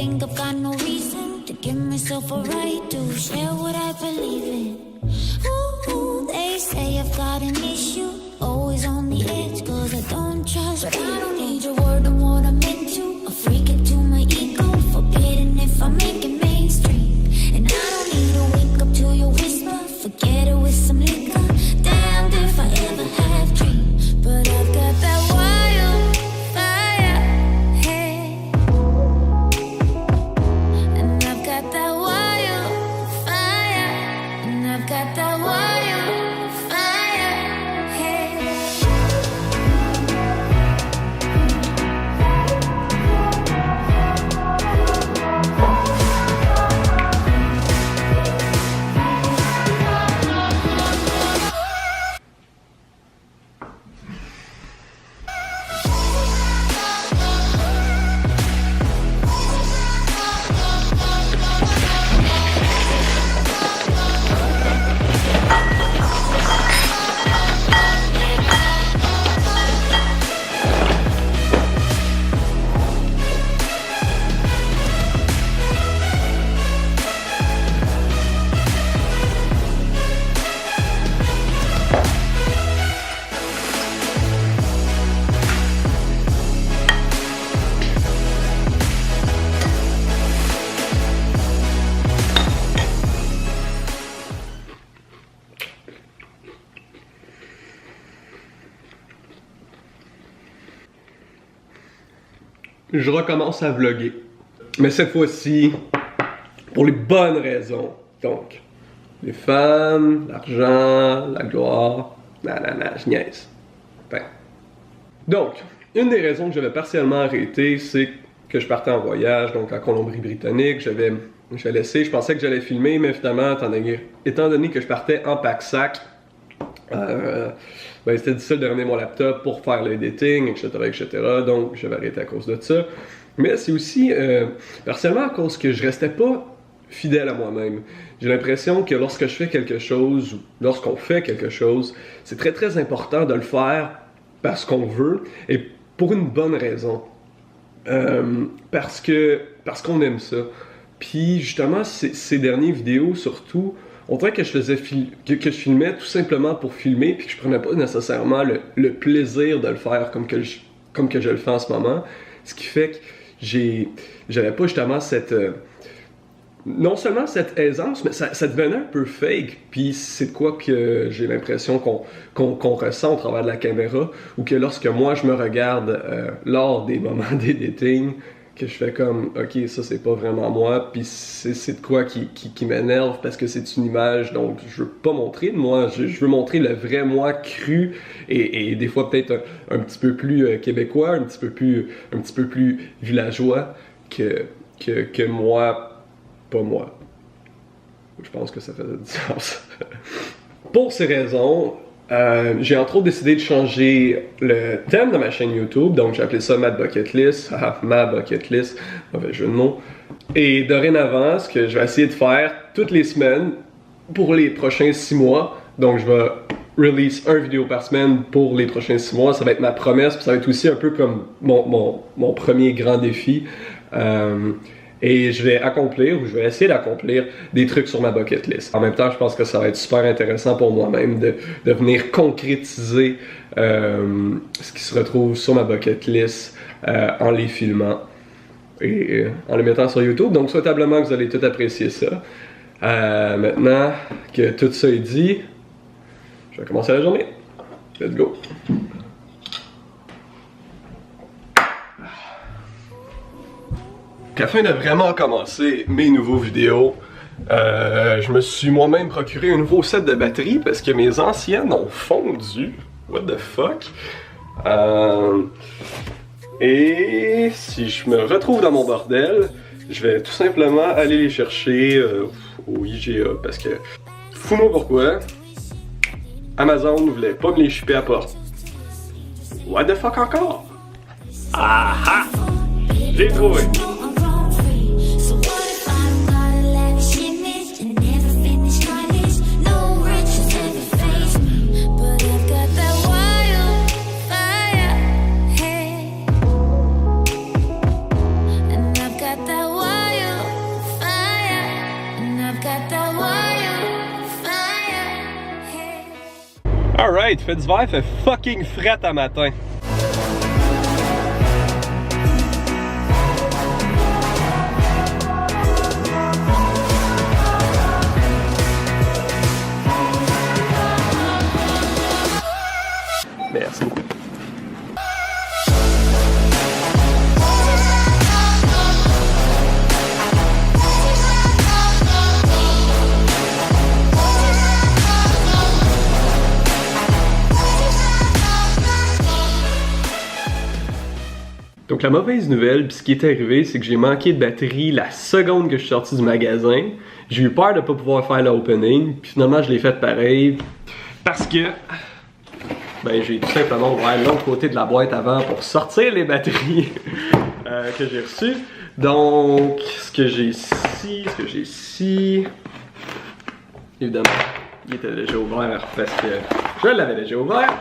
think I've got no reason to give myself a right to share what I believe in. Ooh, they say I've got an issue, always on the edge, cause I don't trust. But I don't need your word on what I'm into. I'll freak it to my ego, forgetting if I make it mainstream. And I don't need to wake up to your whisper, forget it with some liquor. Damned if I ever have dreams, but I've got that wildfire, hey. And I've got that wildfire, and I've got that wildfire, hey. Je recommence à vlogger. Mais cette fois-ci, pour les bonnes raisons. Donc, les femmes, l'argent, la gloire, nanana, je niaise. Enfin. Donc, une des raisons que j'avais partiellement arrêté, c'est que je partais en voyage, donc en Colombie-Britannique, j'avais laissé, je pensais que j'allais filmer, mais finalement, étant donné que je partais en pack-sac, c'était difficile de ramener mon laptop pour faire l'editing, etc., etc. Donc, j'avais arrêté à cause de ça. Mais c'est aussi partiellement à cause que je restais pas fidèle à moi-même. J'ai l'impression que lorsque je fais quelque chose, ou lorsqu'on fait quelque chose, c'est très très important de le faire parce qu'on veut et pour une bonne raison. Parce qu'on aime ça. Puis justement, ces dernières vidéos surtout, on dirait que je filmais tout simplement pour filmer, puis que je prenais pas nécessairement le plaisir de le faire comme que je le fais en ce moment. Ce qui fait que j'avais pas justement non seulement cette aisance, mais ça devenait un peu fake. Puis c'est de quoi que j'ai l'impression qu'on ressent au travers de la caméra, ou que lorsque moi je me regarde lors des moments d'editing, que je fais comme, ok, ça c'est pas vraiment moi, puis c'est de quoi qui m'énerve parce que c'est une image, donc je veux pas montrer de moi, je veux montrer le vrai moi cru et des fois peut-être un petit peu plus québécois, un petit peu plus villageois que moi, pas moi. Je pense que ça fait du sens. Pour ces raisons, j'ai entre autres décidé de changer le thème de ma chaîne YouTube, donc j'ai appelé ça ma bucket list, ma bucket list, mauvais jeu de mots. Et dorénavant, ce que je vais essayer de faire toutes les semaines pour les prochains 6 mois, donc je vais release une vidéo par semaine pour les prochains 6 mois, ça va être ma promesse, puis ça va être aussi un peu comme mon premier grand défi. Et je vais essayer d'accomplir des trucs sur ma bucket list. En même temps, je pense que ça va être super intéressant pour moi-même de venir concrétiser ce qui se retrouve sur ma bucket list en les filmant et en les mettant sur YouTube. Donc, souhaitablement que vous allez tout apprécier ça. Maintenant que tout ça est dit, je vais commencer la journée. Let's go! Afin de vraiment commencer mes nouveaux vidéos, je me suis moi-même procuré un nouveau set de batterie parce que mes anciennes ont fondu. What the fuck? Et si je me retrouve dans mon bordel, je vais tout simplement aller les chercher au IGA parce que, fous-moi pourquoi, Amazon ne voulait pas me les shipper à porte. What the fuck encore? Ah ah! J'ai trouvé! That Alright, fait d'hiver, fait fucking fret à matin. Merci. Donc la mauvaise nouvelle, puis ce qui est arrivé, c'est que j'ai manqué de batterie la seconde que je suis sorti du magasin. J'ai eu peur de pas pouvoir faire l'opening, puis finalement je l'ai fait pareil, parce que ben, j'ai tout simplement ouvert l'autre côté de la boîte avant pour sortir les batteries que j'ai reçues. Donc ce que j'ai ici, évidemment, il était déjà ouvert parce que je l'avais déjà ouvert.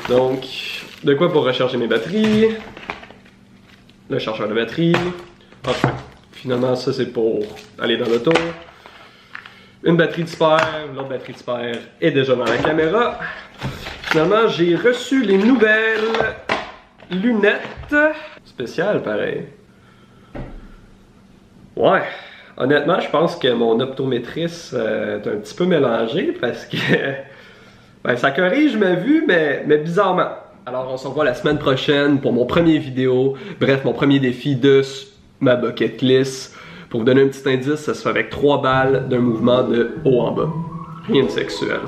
Donc, de quoi pour recharger mes batteries. Le chargeur de batterie. Enfin, finalement, ça c'est pour aller dans l'auto. Une batterie de spare, l'autre batterie de spare est déjà dans la caméra. Finalement, j'ai reçu les nouvelles lunettes spéciales, pareil. Ouais, honnêtement, je pense que mon optométrice est un petit peu mélangée parce que ben, ça corrige ma vue, mais bizarrement. Alors on se revoit la semaine prochaine pour mon premier vidéo, bref mon premier défi de ma bucket list. Pour vous donner un petit indice, ça se fait avec 3 balles d'un mouvement de haut en bas. Rien de sexuel.